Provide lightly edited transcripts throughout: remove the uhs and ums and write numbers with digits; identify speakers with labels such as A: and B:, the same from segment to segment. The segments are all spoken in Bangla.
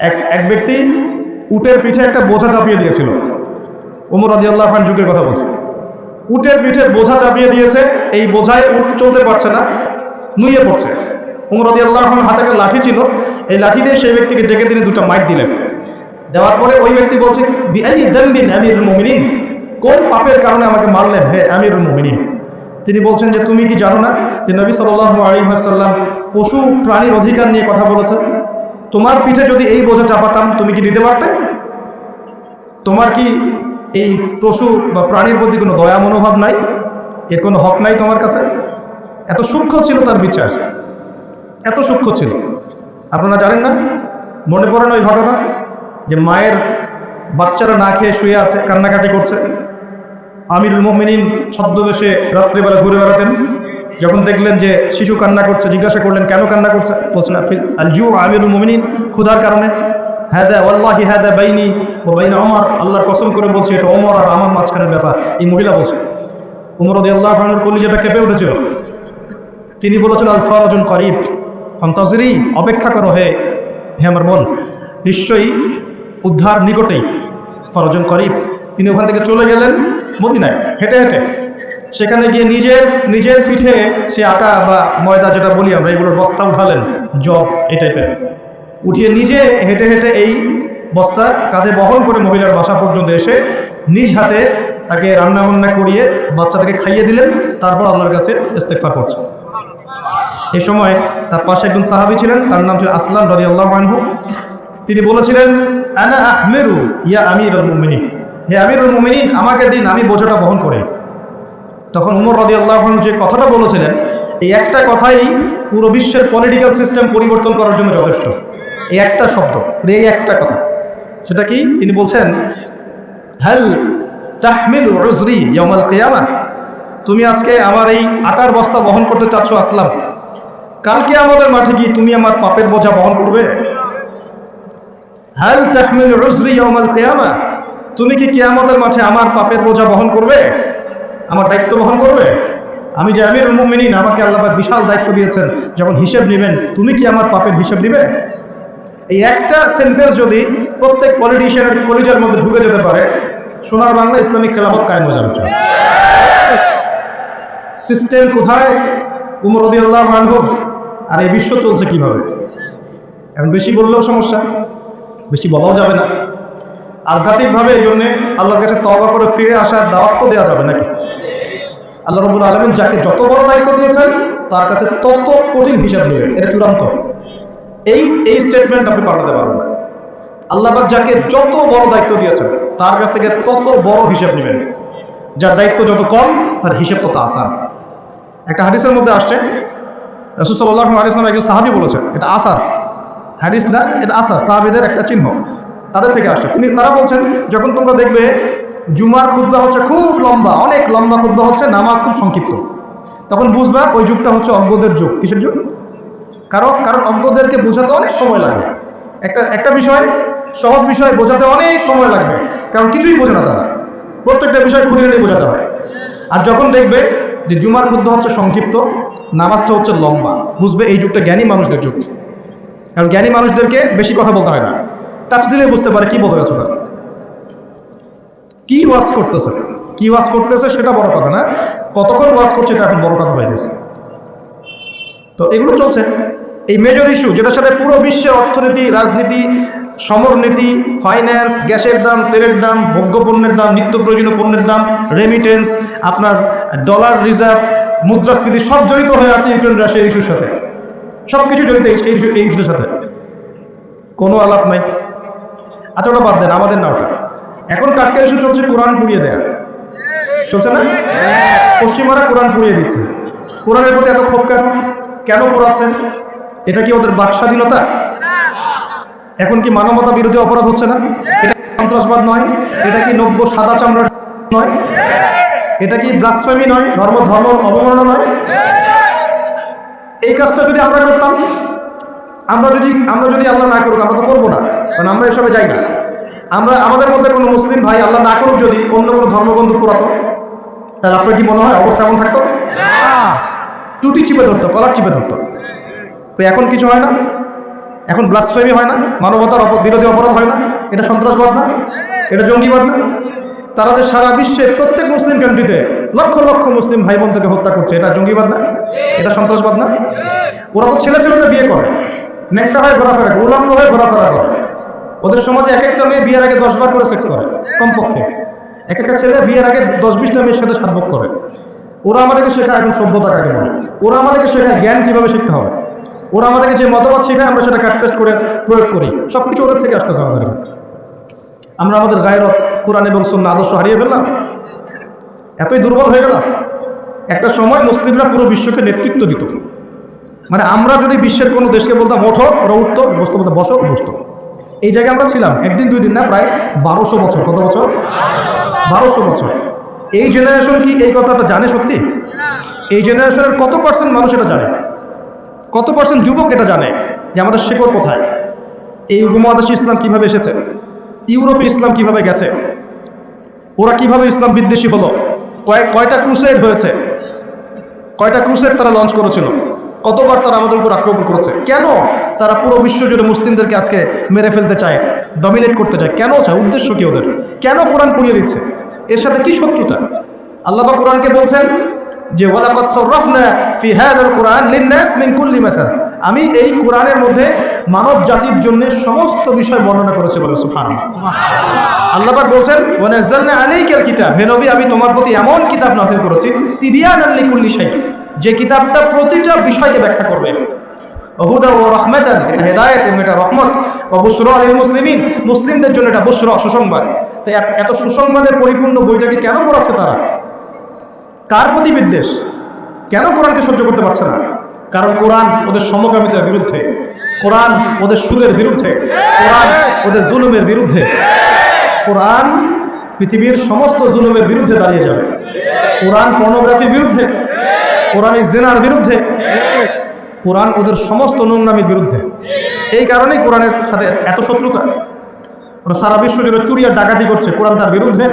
A: এক ব্যক্তি উটের পিঠে একটা বোঝা চাপিয়ে দিয়েছিল। ওমর রাদিয়াল্লাহু আনহু যুগের কথা বলছে। উটের পিঠে বোঝা চাপিয়ে দিয়েছে, এই বোঝায় উট চলতে পারছে না, নুয়ে পড়ছে। ওমর রাদিয়াল্লাহু আনহুর হাতে একটা লাঠি ছিল, এই লাঠি দিয়ে সেই ব্যক্তিকে ডেকে তিনি দুটো মাইট দিলেন। দেওয়ার পরে ওই ব্যক্তি বলছে, বিআই যামবিন আমিরুল মুমিনিন, কোন পাপের কারণে আমাকে মারলেন হে আমিরুল মুমিনিন? তিনি বলছেন যে তুমি কি জানো না যে নবী সাল্লাল্লাহু আলাইহি ওয়াসাল্লাম পশু প্রাণীর অধিকার নিয়ে কথা বলেছেন? তোমার পিঠে যদি এই বোঝা চাপাতাম তুমি কি নিতে পারতে? তোমার কি এই পশু বা প্রাণীর প্রতি কোনো দয়া মনোভাব নাই? এর কোনো হক নাই তোমার কাছে? এত সূক্ষ্ম ছিল তার বিচার, এত সূক্ষ্ম ছিল। আপনারা জানেন না, মনে পড়ে না ওই ঘটনা যে মায়ের বাচ্চারা না খেয়ে শুয়ে আছে, কান্নাকাটি করছে। আমিরুল মুমিনিন ছদ্মবেশে রাত্রিবেলা ঘুরে বেড়াতেন। যখন দেখলেন যে শিশু কান্না করছে, জিজ্ঞাসা করলেন কেন কান্না করছে? বলছেন আল জু আমিরুল মুমিনিন, ক্ষুধার কারণে। হাদা ওয়াল্লাহি হাদা বাইনি ওয়া বাইনা ওমর, আল্লাহর কসম করে বলছে এটা ওমর আর আমার মাঝখানের ব্যাপার। এই মহিলা বলছে। ওমর রাদিয়াল্লাহু আনহুর কলিজাটা কেঁপে উঠেছিল। তিনি বলেছেন আল ফারাজুন করিব ফান্তাজিরি, অপেক্ষা করো হে আমার বোন, নিশ্চয়ই উদ্ধার নিকটেই। ফারাজুন করিব। তিনি ওখান থেকে চলে গেলেন মদিনায় হেঁটে হেঁটে। সেখানে গিয়ে নিজের পিঠে সে আটা বা ময়দা যেটা বলি আমরা, এগুলোর বস্তা উঠালেন, জব এই টাইপের উঠিয়ে নিজে হেঁটে হেঁটে এই বস্তা কাঁধে বহন করে মহিলার বাসা পর্যন্ত এসে নিজ হাতে তাকে রান্নাবান্না করিয়ে বাচ্চাটাকে খাইয়ে দিলেন। তারপর আল্লাহর কাছে ইস্তেগফার করছে। এ সময় তার পাশে একজন সাহাবী ছিলেন, তার নাম ছিল আসলাম রাদিয়াল্লাহু আনহু। তিনি বলেছিলেন আনা আহমেরু ইয়া আমিরুল মুমিনিন, হে আমিরুল মুমিনিন আমাকে দিন, আমি বোঝাটা বহন করি। তখন উমর রাদিয়াল্লাহু আনহু যে কথাটা বলেছিলেন, এই একটা কথাই পুরো বিশ্বের পলিটিক্যাল সিস্টেম পরিবর্তন করার জন্য যথেষ্ট। এই একটা শব্দ, এই একটা কথা। সেটা কি? তিনি বলছেন হাল তাহমিলু উজরি ইয়াউমাল কিয়ামাহ, তুমি আজকে আমার এই আটার বস্তা বহন করতে চাচ্ছ আসলাম, কালকে আমাদের মাঠে কি তুমি আমার পাপের বোঝা বহন করবে? হাল তাহমিলু উজরি ইয়াউমাল কিয়ামাহ, তুমি কি কিয়ামতের মাঠে আমার পাপের বোঝা বহন করবে, আমার দায়িত্ব বহন করবে? আমি যে আমিরুল মুমিনিন, আমাকে আল্লাহ পাক বিশাল দায়িত্ব দিয়েছেন, যখন হিসেব নেবেন তুমি কি আমার পাপের হিসেব দিবে? এই একটা সেন্টেন্স যদি প্রত্যেক পলিটিশিয়ানের কলিজার মধ্যে ঢুকে যেতে পারে, সোনার বাংলা ইসলামিক খেলাফত কায়েম হয়ে যাবে। সিস্টেম কোথায়? উমর রাদিয়াল্লাহু আনহু। আর এই বিশ্ব চলছে কিভাবে? এখন বেশি বললেও সমস্যা, বেশি বলাও যাবে না। আধ্যাত্মিকভাবে এই জন্যে আল্লাহর কাছে তওবা করে ফিরে আসার দাওয়াত তো দেওয়া যাবে নাকি? আল্লাহ রাব্বুল আলামিন যাকে যত বড় দায়িত্ব দিয়েছেন তার কাছে তত কঠিন হিসাব নেবে, এটা চূড়ান্ত। এই স্টেটমেন্ট আপনি পাল্টাতে পারবেন না। আল্লাহ পাক যাকে যত বড় দায়িত্ব দিয়েছেন তার কাছ থেকে তত বড় হিসাব নেবেন। যার দায়িত্ব যত কম তার হিসাব তত আসান। একটা হাদিসের মধ্যে আসছে, রাসূল সাল্লাল্লাহু আলাইহি ওয়াসাল্লাম একজন সাহাবী বলেছেন, এটা আসার, হাদিস না, এটা আসার, সাহাবীদের একটা চিহ্ন, তাদের থেকে আসছে। তারা বলছেন যখন তোমরা দেখবে জুমার খুতবা হচ্ছে খুব লম্বা, অনেক লম্বা খুতবা হচ্ছে, নামাজ খুব সংক্ষিপ্ত, তখন বুঝবা ওই যুগটা হচ্ছে অজ্ঞদের যুগ। কিসের যুগ? কারণ অজ্ঞদেরকে বোঝাতে অনেক সময় লাগে। একটা বিষয়, সহজ বিষয় বোঝাতে অনেক সময় লাগবে, কারণ কিছুই বোঝে না তারা, প্রত্যেকটা বিষয় খুঁড়ে নিয়ে বোঝাতে হয়। আর যখন দেখবে যে জুমার খুতবা হচ্ছে সংক্ষিপ্ত, নামাজটা হচ্ছে লম্বা, বুঝবে এই যুগটা জ্ঞানী মানুষদের যুগ। কারণ জ্ঞানী মানুষদেরকে বেশি কথা বলতে হয় না, টাচ দিলে বুঝতে পারে কি বলতে গেছে তারা, কি ওয়াজ করতেছে সেটা বড় কথা না, কতক্ষণ ওয়াজ করছে এটা এখন বড় কথা হয়ে গেছে। তো এগুলো চলছে, এই মেজর ইস্যু যেটার সাথে পুরো বিশ্বের অর্থনীতি, রাজনীতি, সমরনীতি, ফাইন্যান্স, গ্যাসের দাম, তেলের দাম, ভোগ্যপণ্যের দাম, নিত্য প্রয়োজনীয় পণ্যের দাম, রেমিটেন্স, আপনার ডলার রিজার্ভ, মুদ্রাস্ফীতি, সব জড়িত হয়ে আছে ইউক্রেন রাশিয়ার ইস্যুর সাথে। সব কিছু জড়িত এই ইস্যুর সাথে, কোনো আলাপ নাই। আচ্ছা ওটা বাদ দেন, আমাদের না ওটা। এখন টাটকা ইস্যু চলছে কোরআন পুড়িয়ে দেয়া, চলছে না? পশ্চিমারা কোরআন পুড়িয়ে দিচ্ছে। কোরআনের প্রতি এত ক্ষোভ কেন পোড়াচ্ছেন? এটা কি ওদের বাক স্বাধীনতা? এখন কি মানবতা বিরোধী অপরাধ হচ্ছে না? এটা সন্ত্রাসবাদ নয়? এটা কি নব্য সাদা চামড়া নয়? এটা কি ব্লাসফেমি নয়? ধর্ম অবমাননা নয়? এই কাজটা যদি আমরা করতাম, আমরা যদি আল্লাহ না করুক, আমরা তো করবো না, কারণ আমরা এসবে যাই না। আমাদের মধ্যে কোনো মুসলিম ভাই আল্লাহ না করুক যদি অন্য কোনো ধর্মগ্রন্থ পোড়াতো, তাহলে আপনার কি মনে হয় অবস্থা এমন থাকতো? টুটি চিপে ধরতো, কলার চিপে ধরতো। তো এখন কিছু হয় না, এখন ব্লাসফেমি হয় না, মানবতার বিরোধী অপরাধ হয় না? এটা সন্ত্রাসবাদ না? এটা জঙ্গিবাদ না? তারা যে সারা বিশ্বে প্রত্যেক মুসলিম কান্ট্রিতে লক্ষ লক্ষ মুসলিম ভাই বোনদেরকে হত্যা করছে, এটা জঙ্গিবাদ না? এটা সন্ত্রাসবাদ না? ওরা তো ছেলে ছেলেদের বিয়ে করে, নেকটা হয়ে ঘোরাফেরা করে, উলম্ব হয়ে ঘোরাফেরা করে। ওদের সমাজে এক একটা মেয়ে বিয়ের আগে 10 বার করে সেক্স করে কমপক্ষে। এক একটা ছেলে বিয়ের আগে 10-20টা মেয়ের সাথে সাতভোগ করে। ওরা আমাদেরকে শেখায় এখন সভ্যতা কাকে বলে, ওরা আমাদেরকে শেখায় জ্ঞান কীভাবে শিখতে হবে, ওরা আমাদেরকে যে মতবাদ শেখায় আমরা সেটা কাটপেস্ট করে প্রয়োগ করি। সব কিছু ওদের থেকে আসতেছে আমাদের। আমরা আমাদের গায়রত, কোরআন এবং সুন্নাহ আদর্শ হারিয়ে ফেললাম, এতই দুর্বল হয়ে গেলাম। একটা সময় মুসলিমরা পুরো বিশ্বকে নেতৃত্ব দিত। মানে আমরা যদি বিশ্বের কোনো দেশকে বলতাম ওঠো, ওরা উঠতো, বসতো, বলতে বসো, বসতো। এই জায়গায় আমরা ছিলাম একদিন 2 দিন না, প্রায় 1200 বছর। কত বছর? 1200 বছর। এই জেনারেশন কি এই কথাটা জানে সত্যি? এই জেনারেশনের কত পার্সেন্ট মানুষ এটা জানে? কত পার্সেন্ট যুবক এটা জানে যে আমাদের শিকড় কোথায়? এই উপমহাদেশে ইসলাম কিভাবে এসেছে, ইউরোপে ইসলাম কিভাবে গেছে, ওরা কিভাবে ইসলাম বিদ্বেষী হলো, কয়টা ক্রুসেড হয়েছে, কয়টা ক্রুসেড তারা লঞ্চ করেছিল, কতবার তারা আমাদের উপর আক্রমণ করেছে, কেন তারা পুরো বিশ্ব জুড়ে মুসলিমদেরকে আজকে মেরে ফেলতে চায়, ডমিনেট করতে চায়, কেন চায়, উদ্দেশ্য কি ওদের? কেন কোরআন পড়িয়ে দিচ্ছে? এর সাথে কি শত্রুতা? আল্লাহ পাক কোরআনকে বলছেন যে ওয়ালাকাদ সাররাফনা ফি হাযাল কুরআন লিন-নাস মিন কুল্লি মাসাল, আমি এই কোরআনের মধ্যে মানব জাতির জন্য সমস্ত বিষয় বর্ণনা করেছি বলে সুবহানাল্লাহ। আল্লাহ পাক বলছেন ওয়া নাযালনা আলাইকাল কিতাব, হে নবী আমি তোমার প্রতি এমন কিতাব নাযিল করেছি তিবিয়ানান লিকুল্লি শাই, যে কিতাবটা প্রতিটা বিষয়কে ব্যাখ্যা করবে, হুদা ওয়া রাহমাতান, এটা হেদায়েত এবং এটা রহমত, ওয়া বুশরা লিল মুসলিমিন, মুসলিমদের জন্য এটা বুশরা, সুসংবাদ। তো এত সুসংবাদে পরিপূর্ণ বইটাকে কেন পড়াচ্ছে তারা? কার প্রতি বিদ্বেষ? কেন কোরআনকে সহ্য করতে পারছে না? কারণ কোরআন ওদের সমকামিতার বিরুদ্ধে, কোরআন ওদের সুদের বিরুদ্ধে, কোরআন ওদের জুলুমের বিরুদ্ধে। কোরআন পৃথিবীর সমস্ত জুলুমের বিরুদ্ধে দাঁড়িয়ে যাবে। কোরআন পর্নোগ্রাফির বিরুদ্ধে, কোরআন জিনার বিরুদ্ধে, কোরআন ওদের সমস্ত নোংরামির বিরুদ্ধে। এই কারণেই কোরআনের সাথে এত শত্রুতা। ওরা সারা বিশ্ব জুড়ে চুরি আর ডাকাতি করছে, কোরআন তার বিরুদ্ধে।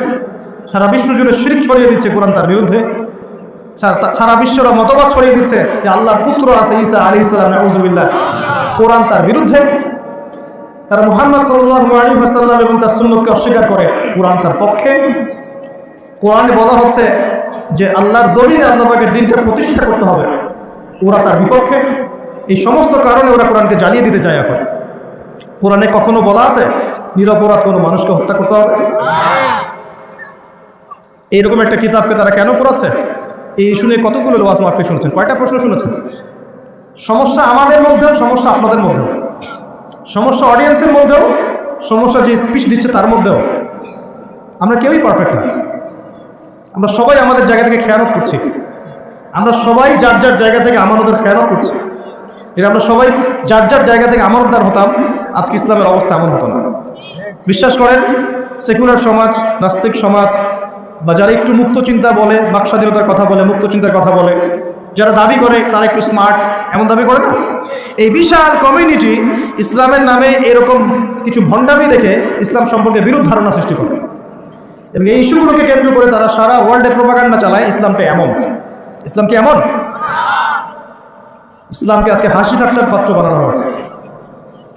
A: সারা বিশ্ব জুড়ে শিরক ছড়িয়ে দিচ্ছে, কোরআন তার বিরুদ্ধে। সারা বিশ্বরা মতবাদ ছড়িয়ে দিচ্ছে যে আল্লাহর পুত্র আছে ঈসা আলাইহিস সালাম, নাউযুবিল্লাহ, কোরআন তার বিরুদ্ধে। তারা মুহাম্মদ সাল্লাল্লাহু আলাইহি ওয়াসাল্লাম এবং তার সুন্নতকে অস্বীকার করে, কোরআন তার পক্ষে। কোরআনে বলা হচ্ছে যে আল্লাহর জমিনে আল্লাহ পাকের দিনটা প্রতিষ্ঠা করতে হবে, ওরা তার বিপক্ষে। এই সমস্ত কারণে ওরা কোরআনকে জ্বালিয়ে দিতে চায়। এখন কোরআনে কখনো বলা আছে নিরপরাধ কোনো মানুষকে হত্যা করতে হবে? এইরকম একটা কিতাবকে তারা কেন পড়াচ্ছে? এই শুনে কতগুলো ওয়াজ মাহফিল শুনেছেন, কয়টা প্রশ্ন শুনেছেন? সমস্যা আমাদের মধ্যেও, সমস্যা আপনাদের মধ্যেও, সমস্যা অডিয়েন্সের মধ্যেও, সমস্যা যে স্পিচ দিচ্ছে তার মধ্যেও। আমরা কেউই পারফেক্ট না, আমরা সবাই আমাদের জায়গা থেকে খেয়ানত করছি, আমরা সবাই যার যার জায়গা থেকে আমানতের খেয়ানত করছি। এটা আমরা সবাই যার যার জায়গা থেকে আমানতদার হতাম, আজকে ইসলামের অবস্থা এমন হতো না। বিশ্বাস করেন, সেকুলার সমাজ, নাস্তিক সমাজ, বা যারা একটু মুক্ত চিন্তা বলে, বাক স্বাধীনতার কথা বলে, মুক্ত চিন্তার কথা বলে, যারা দাবি করে তারা একটু স্মার্ট, এমন দাবি করে না? এই বিশাল কমিউনিটি ইসলামের নামে এরকম কিছু ভণ্ডামি দেখে ইসলাম সম্পর্কে বিরূপ ধারণা সৃষ্টি করে, এবং এই ইস্যুগুলোকে কেন্দ্র করে তারা সারা ওয়ার্ল্ডে প্রোপাগান্ডা চালায় ইসলামটা এমন। ইসলাম কি এমন? ইসলামকে আজকে হাসি ঠাট্টার পাত্র বানানো হয়েছে।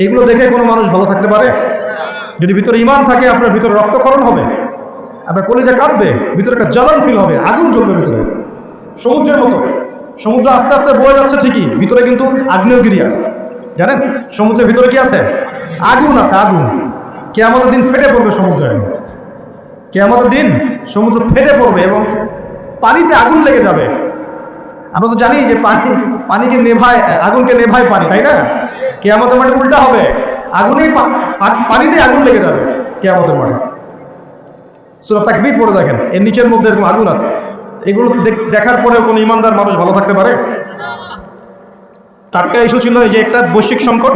A: এগুলো দেখে কোনো মানুষ ভালো থাকতে পারে? যদি ভিতরে ঈমান থাকে, আপনার ভিতরে রক্তক্ষরণ হবে, আপনার কলিজা কাটবে, ভিতরে একটা জ্বালান ফিল হবে, আগুন জ্বলবে ভিতরে, সমুদ্রের মতো। সমুদ্র আস্তে আস্তে বয়ে যাচ্ছে ঠিকই, ভিতরে কিন্তু আগ্নেয়গিরি আছে। জানেন সমুদ্রের ভিতরে কি আছে? আগুন আছে, আগুন। কিয়ামতের দিন ফেটে পড়বে সমুদ্র, একদম কিয়ামতের দিন সমুদ্র ফেটে পড়বে এবং পানিতে আগুন লেগে যাবে। আমরা তো জানি যে পানিকে নেভায়, আগুনকে নেভায় পানি, তাই না? কিয়ামতের মাঠে উল্টা হবে, আগুনেই পানিতে আগুন লেগে যাবে কিয়ামতের মাঠে। সূরা তাকবীর পড়ে দেখেন, এর নিচের মধ্যে এরকম আগুন আছে। এগুলো দেখার পরেও কোনো ইমানদার মানুষ ভালো থাকতে পারে? চারটা ইস্যু ছিল, এই যে একটা বৈশ্বিক সংকট,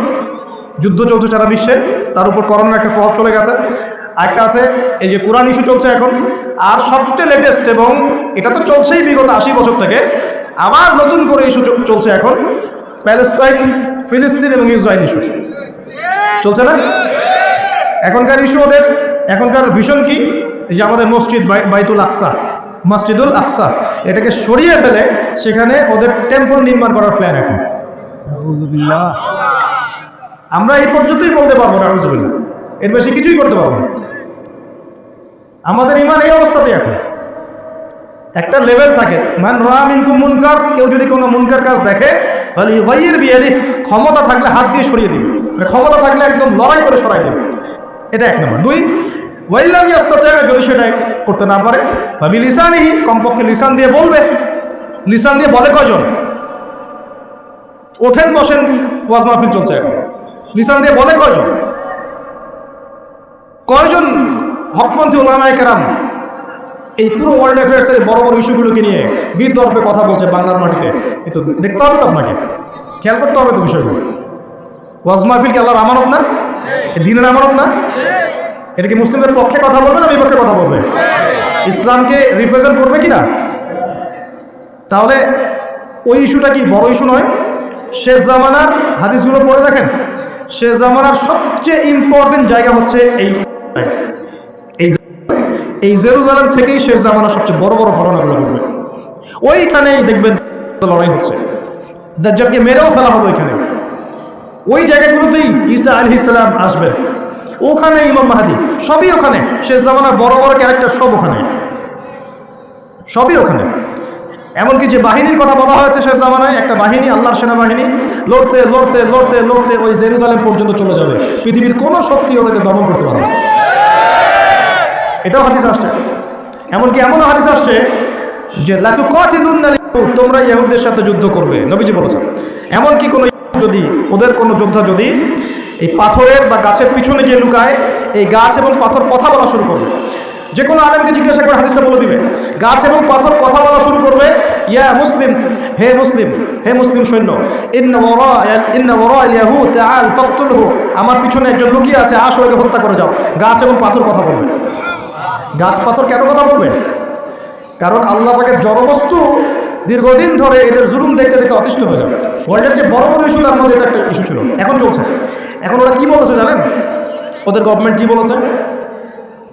A: যুদ্ধ চলছে সারা বিশ্বে, তার উপর করোনার একটা প্রভাব চলে গেছে। আরেকটা আছে এই যে কোরআন ইস্যু চলছে এখন, আর সবচেয়ে লেটেস্ট, এবং এটা তো চলছেই বিগত 80 বছর থেকে, আবার নতুন করে ইস্যু চলছে এখন, প্যালেস্টাইন, ফিলিস্তিন এবং ইসরায়েল ইস্যু চলছে না? এখনকার ইস্যু ওদের, এখনকার ভিশন কি? যে আমাদের মসজিদ বাইতুল আকসা, মসজিদুল আকসা, এটাকে সরিয়ে ফেলে সেখানে ওদের টেম্পল নির্মাণ করার প্ল্যান এখন। আমরা এই পর্যন্তই বলতে পারবো না, আউযুবিল্লাহ, এর বেশি কিছুই করতে পারবো না। আমাদের ঈমান এই অবস্থাতেই এখন। একটা লেভেল থাকে, মান রাআ মিনকুম মুনকার, কেউ যদি কোনো মুনকার কাজ দেখে ফালিয়ুগাইয়ির বিয়াদিহি, ক্ষমতা থাকলে হাত দিয়ে সরিয়ে দিবে, মানে ক্ষমতা থাকলে একদম লড়াই করে সরাই দেবে। এটা এক নম্বর। দুই, ওয়াইল্লাম ইয়াস্তাতি', যদি সেটা করতে না পারে ফাবিলিসানিহি, কমপক্ষে লিসান দিয়ে বলবে। লিসান দিয়ে বলে কয়জন? ওঠেন বসেন ওয়াজ মাহফিল চলছে এখন, লিসান দিয়ে বলে কয়জন? কয়জন হকপন্থী উলামায়ে কেরাম এই পুরো ওয়ার্ল্ড অ্যাফেয়ার্সের বড় বড় ইস্যুগুলোকে নিয়ে বীরদর্পে কথা বলছে বাংলার মাটিতে? কিন্তু দেখতে হবে তো, আপনাকে খেয়াল করতে হবে তো বিষয়গুলো। ওয়াজ মাহফিল কি আল্লাহর আমানত না? দিনের আমানত না? এটা কি মুসলিমদের পক্ষে কথা বলবে না বিপক্ষে কথা বলবে? ইসলামকে রিপ্রেজেন্ট করবে কি না? তাহলে ওই ইস্যুটা কি বড় ইস্যু নয়? শেষ জামানার হাদিসগুলো পড়ে দেখেন, শেষ জামানার সবচেয়ে ইম্পর্টেন্ট জায়গা হচ্ছে এই জেরুজালেম থেকেই শেষ জামানার সবচেয়ে বড় বড় ঘটনাগুলো ঘটবে। ওইখানেই দেখবেন লড়াই হচ্ছে, দাজ্জালকে মেরেও ফেলা হবে ওইখানে। ওই জায়গাগুলোতেই ঈসা আলাইহিস সালাম আসবেন, ওখানে ইমাম মাহদী, সবই ওখানে। শেষ জামানার বড় বড় ক্যারেক্টার সব ওখানে, সবই ওখানে। এমনকি যে বাহিনীর কথা বলা হয়েছে শেষ জামানায়, একটা বাহিনী, আল্লাহর সেনাবাহিনী লড়তে লড়তে লড়তে লড়তে ওই জেরুজালেম পর্যন্ত চলে যাবে। পৃথিবীর কোনো শক্তি ওদেরকে দমন করতে পারবে না। এটাও হাদিস আসছে। এমনকি এমনও হাদিস আসছে যে লাতুকাতিলুন্নাল ইয়াহুদ, তোমরা ইহুদদের সাথে যুদ্ধ করবে, নবীজি বলেছেন। এমনকি কোনো যদি ওদের কোনো যোদ্ধা যদি এই পাথরের বা গাছের পিছনে গিয়ে লুকায়, এই গাছ এবং পাথর কথা বলা শুরু করবে। যে কোনো আলেমকে জিজ্ঞাসা করে হাদিসটা বলে দিবে। গাছ এবং পাথর কথা বলা শুরু করবে, ইয়া মুসলিম, হে মুসলিম, হে মুসলিম সৈন্য, ইন্না ওয়ারা'আল ইয়াহুদ তাআল ফাকতুলহু, আমার পিছনে একজন লুকিয়ে আছে, আসো ওকে হত্যা করে যাও। গাছ এবং পাথর কথা বলবে। গাছ পাথর কেন কথা বলবে? কারণ আল্লাহ পাকের জড়বস্তু দীর্ঘদিন ধরে এদের জুলুম দেখতে দেখতে অতিষ্ঠ হয়ে যাবে। ওয়ার্ল্ডের যে বড় বড় ইস্যু, তার মধ্যে এটা একটা ইস্যু ছিল, এখন চলছে। এখন ওরা কি বলেছে জানেন? ওদের গভর্নমেন্ট কি বলেছে?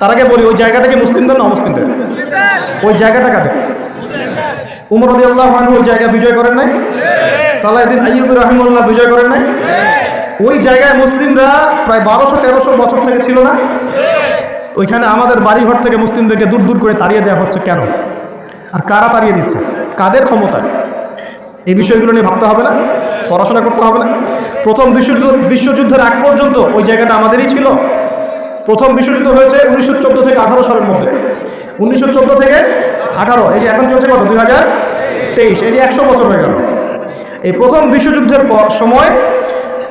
A: তার আগে বলি, ওই জায়গাটাকে মুসলিমদের না অমুসলিমদের? ওই জায়গাটা কাদের? উমর রাদিয়াল্লাহু আনহু ওই জায়গা বিজয় করেন নাই? সালাহউদ্দিন আইয়ুবী রাহিমাহুল্লাহ বিজয় করেন নাই? ওই জায়গায় মুসলিমরা প্রায় 1200-1300 বছর থেকে ছিল না? ওইখানে আমাদের বাড়িঘর থেকে মুসলিমদেরকে দূর দূর করে তাড়িয়ে দেওয়া হচ্ছে কেন? আর কারা তাড়িয়ে দিচ্ছে? কাদের ক্ষমতায়? এই বিষয়গুলো নিয়ে ভাবতে হবে না? পড়াশোনা করতে হবে না? প্রথম বিশ্বযুদ্ধের আগ পর্যন্ত ওই জায়গাটা আমাদেরই ছিল। প্রথম বিশ্বযুদ্ধ হয়েছে 1914 থেকে 18 সালের মধ্যে। 1914 থেকে 18, এই যে এখন চলছে কত, 2023, এই যে 100 বছর হয়ে গেল। এই প্রথম বিশ্বযুদ্ধের সময়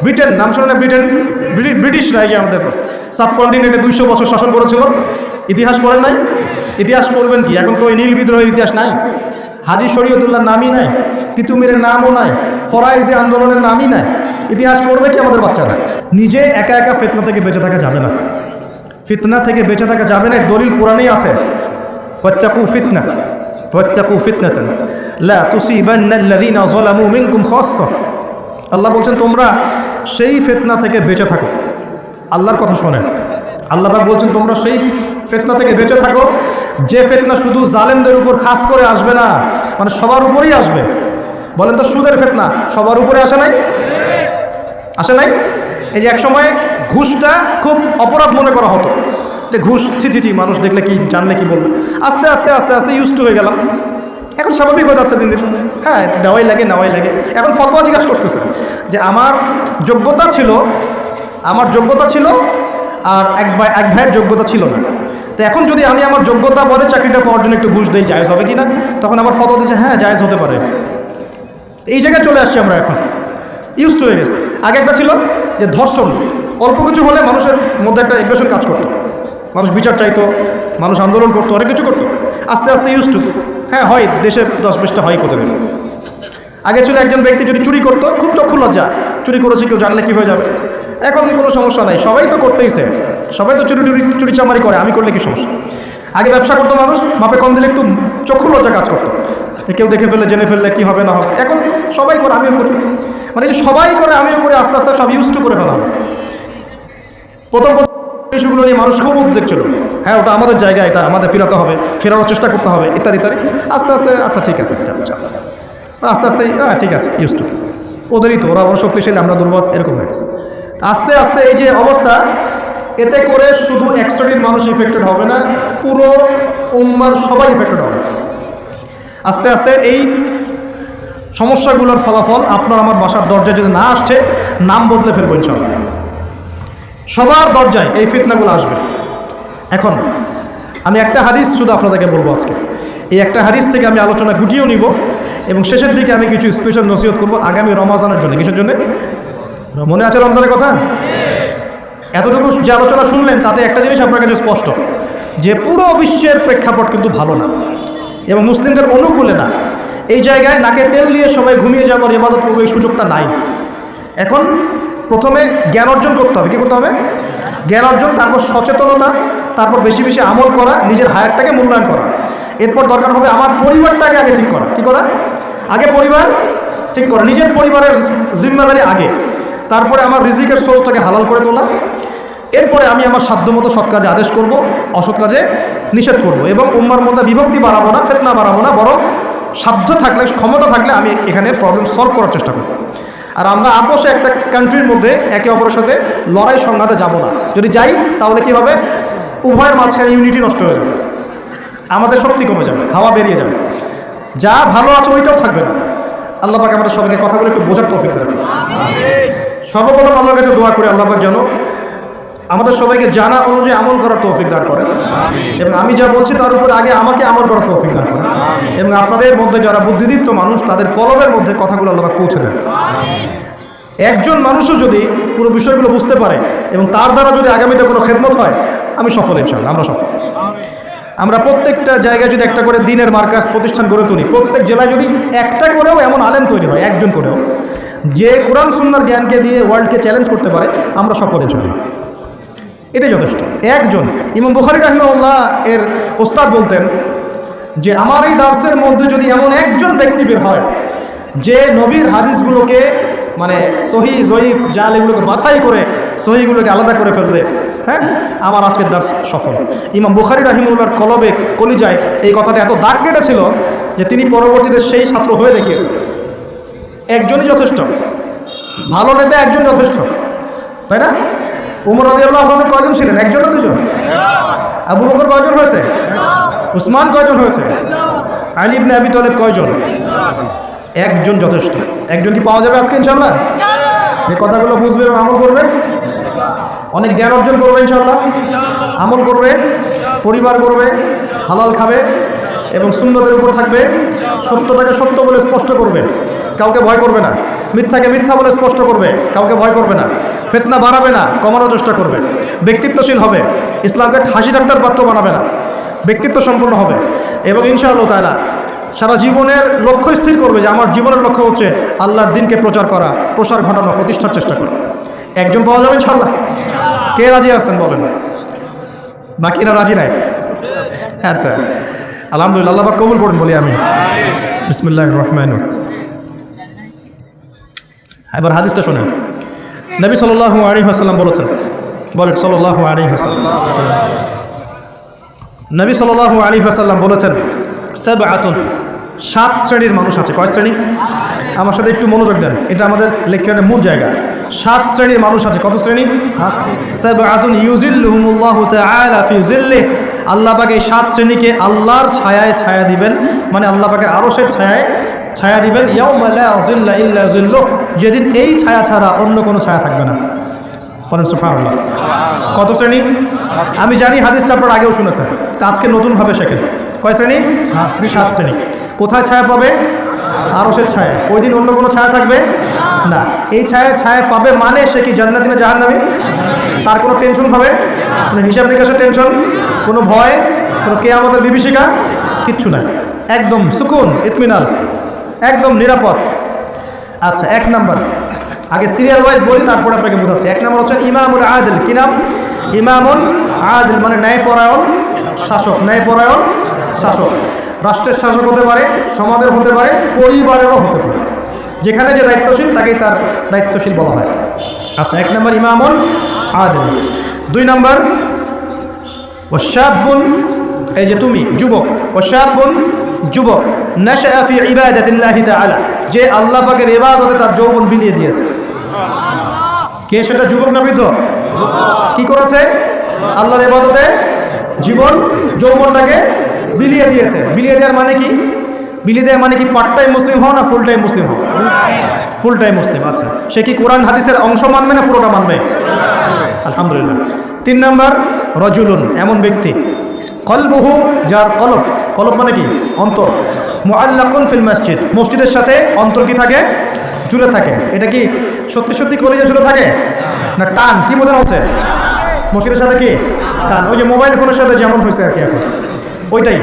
A: ব্রিটেন, নাম শোনেন না? ব্রিটিশরা এই যে আমাদের সাবকন্টিনেন্টে 200 বছর শাসন করেছিল। ইতিহাস পড়েন নাই? ইতিহাস পড়বেন কি? এখন তো ওই নীল বিদ্রোহের ইতিহাস নাই, হাজী শরীয়তুল্লাহর নামই নাই, তিতুমিরের নামও নাই, ফরাইজি আন্দোলনের নামই নাই। ইতিহাস পড়বে কি আমাদের বাচ্চারা? নিজে একা একা ফিতনা থেকে বেঁচে থাকা যাবে না। ফিতনা থেকে বেঁচে থাকা যাবে না, দলিল কোরআনেই আছে, ওয়াত্তাকু ফিতনাতান লা তুসিবান্নাল্লাযীনা যালামু মিনকুম খাসসা। আল্লাহ বলছেন তোমরা সেই ফিতনা থেকে বেঁচে থাকো। আল্লাহর কথা শোনেন, আল্লাহ পাক বলছেন তোমরা সেই ফিতনা থেকে বেঁচে থাকো যে ফিতনা শুধু জালেমদের উপর খাস করে আসবে না, মানে সবার উপরেই আসবে। বলেন তো, সুদের ফিতনা সবার উপরে আসে নাই? আসে নাই? এই যে এক সময় ঘুষটা খুব অপরাধ মনে করা হতো, যে ঘুষ ছি, মানুষ দেখলে কি, জানলে কি বলবে। আস্তে আস্তে আস্তে আস্তে ইউজড হয়ে গেলাম, এখন স্বাভাবিক হয়ে যাচ্ছে দিন দিন। হ্যাঁ, দেওয়াই লাগে, নেওয়াই লাগে। এখন ফতোয়া জিজ্ঞাসা করতেছে যে আমার যোগ্যতা ছিল আর এক ভাইয়ের যোগ্যতা ছিল না, তো এখন যদি আমি আমার যোগ্যতা বলে চাকরিটা পাওয়ার জন্য একটু ঘুষ দিই, জায়েজ হবে কি না? তখন আমার ফতোয়া দিচ্ছে হ্যাঁ জায়েজ হতে পারে। এই জায়গায় চলে আসছি আমরা, এখন ইউজড হয়ে গেছে। আগে একটা ছিল যে ধর্ষণ, অল্প কিছু হলে মানুষের মধ্যে একটা এগ্রেশন কাজ করতো, মানুষ বিচার চাইতো, মানুষ আন্দোলন করতো, অনেক কিছু করতো। আস্তে আস্তে ইউজড টু, হ্যাঁ হয়, দেশে 10-20টা হয় প্রতিদিন। আগে ছিল একজন ব্যক্তি যদি চুরি করতো, খুব চক্ষু লজ্জা, চুরি করেছে কেউ জানলে কী হয়ে যাবে। এখন কোনো সমস্যা নাই, সবাই তো করতেইছে, সবাই তো চুরি চামারি করে, আমি করলে কি সমস্যা? আগে ব্যবসা করতো মানুষ, মাপে কম দিলে একটু চক্ষু লজ্জা কাজ করতো, কেউ দেখে ফেললে, জেনে ফেললে কি হবে না হবে। এখন সবাই করে, আমিও করি, মানে যে সবাই করে আমিও করে, আস্তে আস্তে সব ইউজ টু করে ফেলা হয়েছে। প্রথম ইস্যুগুলো নিয়ে মানুষ খুব উদ্বেগ ছিল, হ্যাঁ ওটা আমাদের জায়গা, এটা আমাদের ফেরাতে হবে, ফেরানোর চেষ্টা করতে হবে, ইত্যাদি ইত্যাদি। আস্তে আস্তে আচ্ছা ঠিক আছে, আস্তে আস্তে হ্যাঁ ঠিক আছে, ইউজ টু, ওদেরই তো, ওরা শক্তিশালী, আমরা দুর্বল, এরকম হয়ে গেছে। আস্তে আস্তে এই যে অবস্থা, এতে করে শুধু এক শ্রেণীর মানুষ ইফেক্টেড হবে না, পুরো উম্মার সবাই ইফেক্টেড হবে। আস্তে আস্তে এই সমস্যাগুলোর ফলাফল আপনার আমার বাসার দরজায় যদি না আসছে, নাম বদলে ফেলবো ইনশাআল্লাহ। সবার দরজায় এই ফিতনাগুলো আসবে। এখন আমি একটা হাদিস শুধু আপনাদেরকে বলবো আজকে। এই একটা হাদিস থেকে আমি আলোচনা গুটিয়েও নিব এবং শেষের দিকে আমি কিছু স্পেশাল নসিহত করবো আগামী রমজানের জন্য। কিসের জন্য? মনে আছে রমজানের কথা? এতটুকু যে আলোচনা শুনলেন তাতে একটা জিনিস আপনার কাছে স্পষ্ট, যে পুরো বিশ্বের প্রেক্ষাপট কিন্তু ভালো না এবং মুসলিমদের অনুকূলে না। এই জায়গায় নাকে তেল দিয়ে সবাই ঘুমিয়ে যাওয়ার ইবাদত করবে এই সুযোগটা নাই। এখন প্রথমে জ্ঞান অর্জন করতে হবে। কী করতে হবে? জ্ঞান অর্জন, তারপর সচেতনতা, তারপর বেশি বেশি আমল করা, নিজের হায়াতটাকে মূল্যায়ন করা। এরপর দরকার হবে আমার পরিবারটাকে আগে ঠিক করা। কী করা? আগে পরিবার ঠিক করা, নিজের পরিবারের জিম্মাদারি আগে, তারপরে আমার রিজিকের সোর্সটাকে হালাল করে তোলা। এরপরে আমি আমার সাধ্যমতো সৎ কাজে আদেশ করব, অসৎ কাজে নিষেধ করব এবং উম্মার মধ্যে বিভক্তি বাড়াবো না, ফিতনা বাড়াবো না, বরং সাধ্য থাকলে, ক্ষমতা থাকলে আমি এখানে প্রবলেম সলভ করার চেষ্টা করব। আর আমরা আপোষে একটা কান্ট্রির মধ্যে একে অপরের সাথে লড়াই সংঘাতে যাব না। যদি যাই তাহলে কি হবে? উভয়ের মাঝখানে ইউনিটি নষ্ট হয়ে যাবে, আমাদের শক্তি কমে যাবে, হাওয়া বেরিয়ে যাবে, যা ভালো আছে ওইটাও থাকবে না। আল্লাহ পাক আমাদের সবাইকে কথাগুলো একটু বোঝার তৌফিক দেন। সর্বপ্রথম আল্লাহর কাছে দোয়া করে আল্লাহ পাক যেন আমাদের সবাইকে জানা অনুযায়ী আমল করার তৌফিক দান করেন এবং আমি যা বলছি তার উপর আগে আমাকে আমল করার তৌফিক দান করেন এবং আপনাদের মধ্যে যারা বুদ্ধিদীপ্ত মানুষ তাদের কলমের মধ্যে কথাগুলো আল্লাহ পাক পৌঁছে দেন। একজন মানুষও যদি পুরো বিষয়গুলো বুঝতে পারে এবং তার দ্বারা যদি আগামীতে কোনো খেদমত হয়, আমি সফল ইনশাআল্লাহ। আমরা সফল। আমরা প্রত্যেকটা জায়গায় যদি একটা করে দিনের মার্কাজ প্রতিষ্ঠান গড়ে তুলি, প্রত্যেক জেলায় যদি একটা করেও এমন আলেম তৈরি হয়, একজন করেও, যে কোরআন সুন্নাহর জ্ঞানকে দিয়ে ওয়ার্ল্ডকে চ্যালেঞ্জ করতে পারে, আমরা সফল ইনশাআল্লাহ। এটাই যথেষ্ট। একজন। ইমাম বুখারী রাহিমাহুল্লাহ এর ওস্তাদ বলতেন যে আমার এই দার্সের মধ্যে যদি এমন একজন ব্যক্তি বের হয় যে নবীর হাদিসগুলোকে মানে সহি জয়ীফ জাল এগুলোকে বাছাই করে সহিগুলোকে আলাদা করে ফেলবে, হ্যাঁ, আমার আজকের দার্স সফল। ইমাম বুখারী রাহিমাহুল্লাহর কলবে কলিজায় এই কথাটা এত দাগ কেটেছিল যে তিনি পরবর্তীতে সেই ছাত্র হয়ে দেখিয়েছেন। একজনই যথেষ্ট। ভালো নেতা একজন যথেষ্ট, তাই না? উমর রাদিয়াল্লাহু আনহু কয়জন ছিলেন? একজন না দুজন? আবু বকর কয়জন হয়েছে? উসমান কয়জন হয়েছে? আলী ইবনে আবি তালেব কয়জন? একজন যথেষ্ট। একজন কি পাওয়া যাবে আজকে ইনশাআল্লাহ? এই কথাগুলো বুঝবে এবং আমল করবে, অনেক জ্ঞান অর্জন করবে ইনশাআল্লাহ, আমল করবে, পরিবার করবে, হালাল খাবে এবং সুন্নতের উপর থাকবে, সত্যটাকে সত্য বলে স্পষ্ট করবে, কাউকে ভয় করবে না, মিথ্যাকে মিথ্যা বলে স্পষ্ট করবে, কাউকে ভয় করবে না, ফিতনা বাড়াবে না, কমানোর চেষ্টা করবে, ব্যক্তিত্বশীল হবে, ইসলামকে হাসি ঠাট্টার পাত্র বানাবে না, ব্যক্তিত্ব সম্পন্ন হবে এবং ইনশাআল্লাহ তাআলা সারা জীবনের লক্ষ্য স্থির করবে যে আমার জীবনের লক্ষ্য হচ্ছে আল্লাহর দিনকে প্রচার করা, প্রসার ঘটানো, প্রতিষ্ঠার চেষ্টা করা। একজন পাওয়া যাবে ইনশাআল্লাহ? কে রাজি আছেন বলেন? বাকিরা রাজি নাই? আচ্ছা, আলহামদুলিল্লাহ, আল্লাহ পাক কবুল করুন বলি আমি। বিসমিল্লাহির রহমানির রহিম। এবার হাদিসটা শুনেন। নবী সাল্লাল্লাহু আলাইহি ওয়াসাল্লাম বলেছেন, বলেন সাল্লাল্লাহু আলাইহি ওয়াসাল্লাম, নবী সাল্লাল্লাহু আলাইহি ওয়াসাল্লাম বলেছেন সাবআতুন, 7 শ্রেণীর মানুষ আছে। কয় শ্রেণী? আমার সাথে একটু মনোযোগ দেন, এটা আমাদের লেকচারের মূল জায়গা। 7 শ্রেণীর মানুষ আছে। কত শ্রেণী? সাবআতুন ইউজিল্লুহুমুল্লাহু তাআলা ফি জিল্লিহি, আল্লাহ পাক এই 7 শ্রেণীকে আল্লাহর ছায়ায় ছায়া দিবেন, মানে আল্লাহ পাকের আরশের ছায়ায় ছায়া দিবেন, ইয়াউমা লা জিল্লা ইল্লা জিল্লুহ, যেদিন এই ছায়া ছাড়া অন্য কোনো ছায়া থাকবে না। বলেন সুবহানাল্লাহ। কত শ্রেণী? আমি জানি হাদিসটা আপনারা আগেও শুনেছেন, তা আজকে নতুনভাবে শেখেন। কয় শ্রেণী? 7 শ্রেণী। কোথায় ছায়া পাবে? আরশের ছায়া। ওই দিন অন্য কোনো ছায়া থাকবে না। এই ছায়া ছায়া পাবে মানে সে কি জান্নাতি না জাহান্নামী? তার কোনো টেনশন হবে? কোনো হিসাব নিকাশের টেনশন, কোনো ভয়, কোনো কিয়ামতের বিভীষিকা কিচ্ছু নাই। একদম সুকুন, ইতমিনাল, একদম নিরাপদ। আচ্ছা, 1 নাম্বার, আগে সিরিয়াল ওয়াইজ বলি তারপরে আপনাকে বোঝাচ্ছি। 1 নাম্বার হচ্ছেন ইমামুল আদিল। কি নাম? ইমামুল আদিল, মানে ন্যায়পরায়ণ শাসক। ন্যায়পরায়ণ শাসক রাষ্ট্রের শাসক হতে পারে, সমাজের হতে পারে, পরিবারেরও হতে পারে। যেখানে যে দায়িত্বশীল তাকেই তার দায়িত্বশীল বলা হয়। আচ্ছা, 1 নাম্বার ইমামুল আদিল। 2 নাম্বার ওয়াশাবুন, এই যে তুমি যুবক, ওয়াশাবুন যুবক, নাশআ ফি ইবাদাতিল্লাহি তাআলা, যে আল্লাহ পাকের ইবাদতে তার যৌবন বিলিয়ে দিয়েছে। কে সেটা? যুবক না বৃদ্ধ? কি করেছে? আল্লাহর ইবাদতে জীবন যৌবনটাকে বিলিয়ে দিয়েছে। বিলিয়ে দেওয়ার মানে কি? বিলিয়ে দেওয়ার মানে কি পার্ট টাইম মুসলিম হও না ফুল টাইম মুসলিম হও? ফুল টাইম মুসলিম। আচ্ছা, সে কি কোরআন হাদিসের অংশ মানবে না পুরোটা মানবে? আলহামদুলিল্লাহ। 3 নাম্বার, রজুলুন, এমন ব্যক্তি কলবুহু, যার কলব, কলব মানে কি? অন্তর, মুআল্লাকুন ফিল মসজিদ, মসজিদের সাথে অন্তর কি থাকে? ঝুলে থাকে। এটা কি সত্যি সত্যি কলিজা ঝুলে থাকে না টান? কি বোঝানো হচ্ছে? মসজিদের সাথে কি টান? ওই যে মোবাইল ফোনের সাথে যেমন হয়েছে আর কি, এখন ওইটাই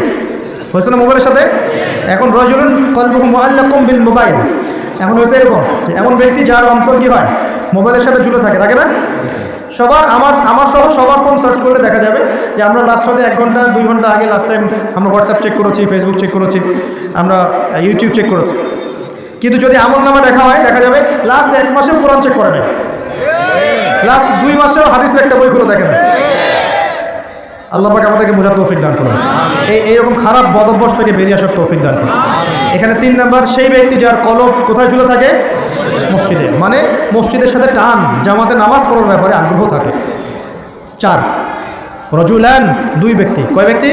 A: হয়েছে না মোবাইলের সাথে। এখন রজুলুন কলবুহু মুআল্লাকুন বিল মোবাইল, এখন হয়েছে এরকম যে এমন ব্যক্তি যার অন্তর কি হয়? মোবাইলের সাথে ঝুলে থাকে, থাকে না? সবার, আমার সহ সবার ফোন সার্চ করলে দেখা যাবে যে আমরা লাস্ট হতে 1 ঘন্টা 2 ঘন্টা আগে লাস্ট টাইম আমরা হোয়াটসঅ্যাপ চেক করেছি, ফেসবুক চেক করেছি, আমরা ইউটিউব চেক করেছি। কিন্তু যদি আমল নামা দেখা হয়, দেখা যাবে লাস্ট 1 মাসেও কোরআন চেক করে নেই, লাস্ট 2 মাসেও হাদিসের একটা বই খুলে দেখে না। আল্লাহ পাক আমাদেরকে বোঝার তৌফিক দান করুন, এইরকম খারাপ বদ অভ্যাস থেকে বেরিয়ে আসার তৌফিক দান করুন। এখানে 3 নাম্বার, সেই ব্যক্তি যার কলব কোথায় ঝুলে থাকে? মসজিদে, মানে মসজিদের সাথে টান, জামাতে নামাজ পড়ার ব্যাপারে আগ্রহ থাকে। 4 রজুলান, 2 ব্যক্তি। কয় ব্যক্তি?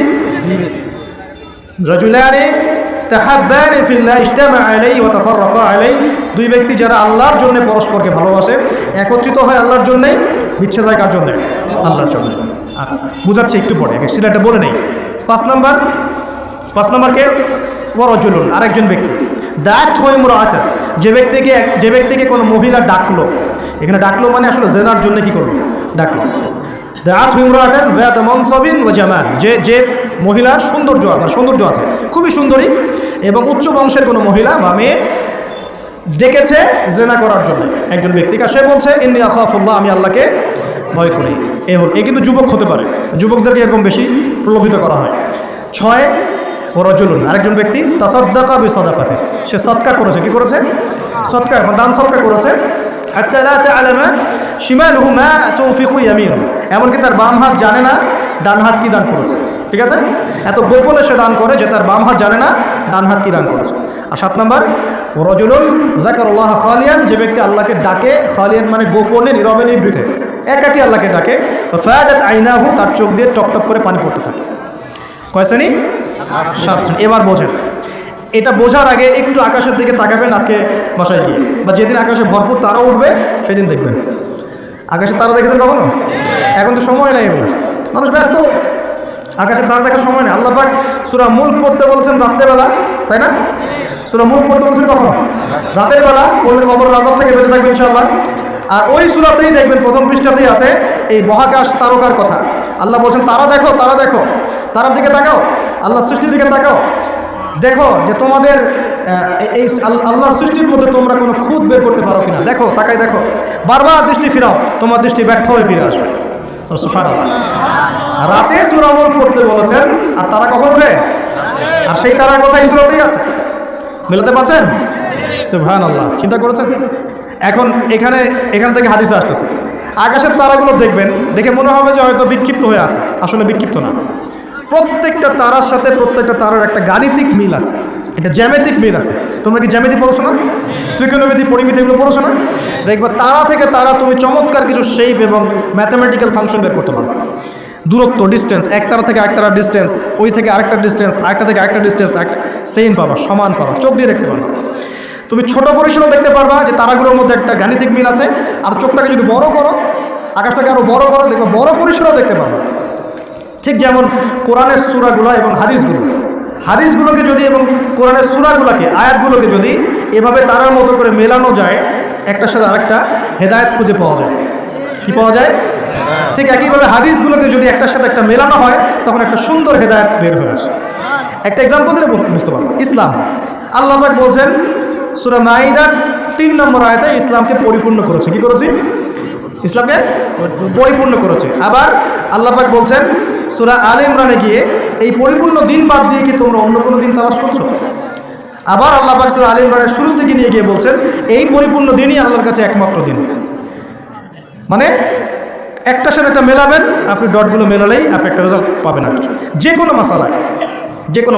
A: রজুলানি তাহাব্বানি ফিল্লাহ ইজতামা আলাইহি ওয়া তাফাররাকা আলাইহি, 2 ব্যক্তি যারা আল্লাহর জন্য পরস্পরকে ভালোবাসে, একত্রিত হয় আল্লাহর জন্য, বিচ্ছেদ হয় কার জন্য? আল্লাহর জন্য। আচ্ছা, বুঝাচ্ছি একটু পরে, সেটা বলে নেই। 5 নাম্বারকে ওয়ারজুলুন, আরেকজন ব্যক্তি দাঁত হয়ে মুরাআতান, যে ব্যক্তিকে কোনো মহিলা ডাকলো। এখানে ডাকলো মানে আসলে জেনার জন্য কি করলো? ডাকলো। দাঁত হয়ে মুরাআতান যাত মানসাবিন ওয়া জামাল, যে মহিলার সৌন্দর্য আছে, খুবই সুন্দরী এবং উচ্চ বংশের কোনো মহিলা বা মেয়ে ডেকেছে জেনা করার জন্য একজন ব্যক্তিকে। সে বলছে ইন্নী আখাফুল্লাহ, আমি আল্লাহকে ভয় করি। এ কিন্তু যুবক হতে পারে, যুবকদেরকে এরকম বেশি প্রলোভিত করা হয়। 6 রজুলুন, আরেকজন ব্যক্তি তাসাদ্দাকা বিসাদাকাতি, সে সদকা করেছে। কি করেছে? সদকা, দান সদকা করেছে। হাত্তা লা তা'লামা শিমালুহু মা তুনফিকু ইয়ামিনুহু, এমনকি তার বাম হাত জানে না ডান হাত কি দান করেছে। ঠিক আছে, এত গোপনে সে দান করে যে তার বাম হাত জানে না ডান হাত কি দান করেছে। আর 7 নাম্বার রজুলুন যাকারাল্লাহ খালিয়ান, যে ব্যক্তি আল্লাহকে ডাকে, খালিয়ান মানে গোপনে, নীরবে, নিভৃতে, একাকী আল্লাহকে ডাকে। ফায়াদাত আইনাহু, তার চোখ দিয়ে টপটপ করে পানি পড়তে থাকে। কয় শ্রেণী? 7 শ্রেণী। এবার বোঝেন, এটা বোঝার আগে একটু আকাশের দিকে তাকাবেন আজকে বাসায় গিয়ে, বা যেদিন আকাশে ভরপুর তারা উঠবে সেদিন দেখবেন। আকাশের তারা দেখেছেন কখনো? এখন তো সময় নেই, এগুলো মানুষ ব্যস্ত, আকাশের তারা দেখার সময় নেই। আল্লাহ পাক সূরা মুলক পড়তে বলেছেন রাত্রেবেলা, তাই না? সূরা মুলক পড়তে বলেছেন কখন? রাতের বেলা, পড়লে কবরের আযাব থেকে বেঁচে থাকবেন ইনশাআল্লাহ। আর ওই সূরাতেই দেখবেন প্রথম পৃষ্ঠাতেই আছে এই মহাকাশ তারকার কথা। আল্লাহ বলছেন তারা দেখো, তারা দেখো, তারার দিকে তাকাও, আল্লাহর সৃষ্টির দিকে তাকাও, দেখো যে তোমাদের এই আল্লাহর সৃষ্টির মধ্যে তোমরা কোনো খুঁত বের করতে পারো কিনা, দেখো, তাকাই দেখো, বারবার দৃষ্টি ফিরাও, তোমার দৃষ্টি ব্যর্থ হয়ে ফিরে আসবে। সুবহানাল্লাহ। রাতে সূরা মুলক পড়তে বলেছেন, আর তারা কখন ওঠে? আর সেই তারার কথা এই সূরাতেই আছে। মেলাতে পারছেন? সুবহানাল্লাহ। চিন্তা করেছেন? এখন এখান থেকে হাদিসে আসতেছে, আকাশের তারাগুলো দেখবেন, দেখে মনে হবে যে হয়তো বিক্ষিপ্ত হয়ে আছে, আসলে বিক্ষিপ্ত না। প্রত্যেকটা তারার সাথে প্রত্যেকটা তারার একটা গাণিতিক মিল আছে, এটা জ্যামিতিক মিল আছে। তোমরা কি জ্যামিতি পড়ছো না? ত্রিকোণমিতি, পরিমিতি এগুলো পড়ছো না? দেখবা তারা থেকে তারা তুমি চমৎকার কিছু শেপ এবং ম্যাথামেটিক্যাল ফাংশন বের করতে পারো। দূরত্ব, ডিস্টেন্স, এক তারা থেকে আরেক তারার ডিস্টেন্স, ওই থেকে আরেকটা ডিস্টেন্স, আরেকটা থেকে আরেকটা ডিস্টেন্স, সেম পাবা, সমান পাবা, চোখ দিয়ে দেখতে পারবা। তুমি ছোট পরিসরেও দেখতে পারবা যে তারাগুলোর মধ্যে একটা গাণিতিক মিল আছে। আর চোখটাকে যদি বড় করো, আকাশটাকে আরও বড় করো, দেখবা বড় পরিসরেও দেখতে পারবা। ঠিক যেমন কোরআনের সূরাগুলো এবং হাদিসগুলোকে যদি, এবং কোরআনের সূরাগুলোকে, আয়াতগুলোকে যদি এভাবে তারার মতো করে মেলানো যায়, একটার সাথে আরেকটা, হেদায়েত খুঁজে পাওয়া যায়। কি পাওয়া যায়? ঠিক একইভাবে হাদিসগুলোকে যদি একটার সাথে একটা মেলানো হয়, তখন একটা সুন্দর হেদায়েত বের হয়ে আসে। একটা এক্সাম্পল দিলে বুঝতে পারবো। ইসলাম, আল্লাহ পাক বলছেন সূরা মাইদার 3 নম্বর আয়াতে ইসলামকে পরিপূর্ণ করেছে। কি করেছি? ইসলামকে পরিপূর্ণ করেছে। আবার আল্লাহ পাক বলছেন সূরা আলে ইমরানে গিয়ে, এই পরিপূর্ণ দিন বাদ দিয়ে কি তোমরা অন্য কোনো দিন তালাশ করছো? আবার আল্লাহ পাক সূরা আলে ইমরানের শুরুর দিকে নিয়ে গিয়ে বলছেন এই পরিপূর্ণ দিনই আল্লাহর কাছে একমাত্র দিন। মানে একটার সাথে একটা মেলাবেন, আপনি ডটগুলো মেলালেই আপনি একটা রেজাল্ট পাবেন। আর যে কোনো মাসালায়, যে কোনো